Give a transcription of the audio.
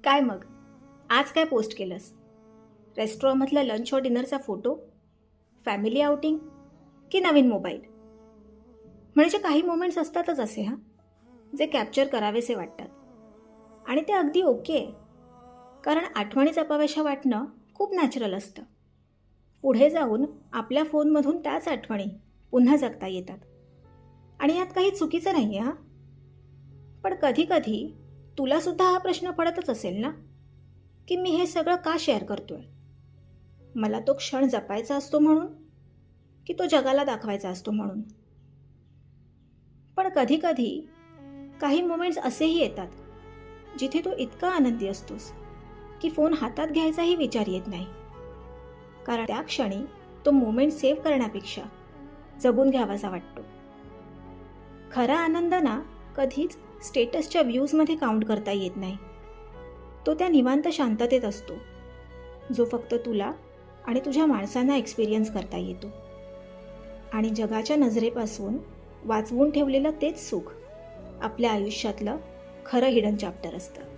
काय मग? आज काय पोस्ट केलंस? रेस्टॉरंटमधला लंच और डिनरचा फोटो? Family outing? की नवीन मोबाईल? म्हणजे काही मोमेंट्स असतातच असे जे कॅप्चर करावेसे वाटतात. आणि ते अगदी ओके आहे. कारण आठवणी जपाव्याशा वाटणं खूप नॅचरल असतं. पुढे जाऊन आपल्या फोनमधून त्याच आठवणी पुन्हा जगता येतात. आणि यात काही चुकीचं नाही आहे पण कधी तुलासुद्धा हा प्रश्न पडतच असेल ना, की मी हे सगळं का शेअर करतोय? मला तो क्षण जपायचा असतो म्हणून, की तो जगाला दाखवायचा असतो म्हणून? पण कधी काही मोमेंट्स असेही येतात, जिथे तू इतका आनंदी असतोस, की फोन हातात घ्यायचाही विचार येत नाही. कारण त्या क्षणी तो मोमेंट सेव्ह करण्यापेक्षा जगून घ्यावासा वाटतो. खरा आनंद ना कधीच स्टेटसच्या व्ह्यूजमध्ये काउंट करता येत नाही. तो त्या निवांत शांततेत असतो, जो फक्त तुला आणि तुझ्या माणसांना एक्सपिरियन्स करता येतो. आणि जगाच्या नजरेपासून वाचवून ठेवलेलं तेच सुख आपल्या आयुष्यातलं खरं हिडन चॅप्टर असतं.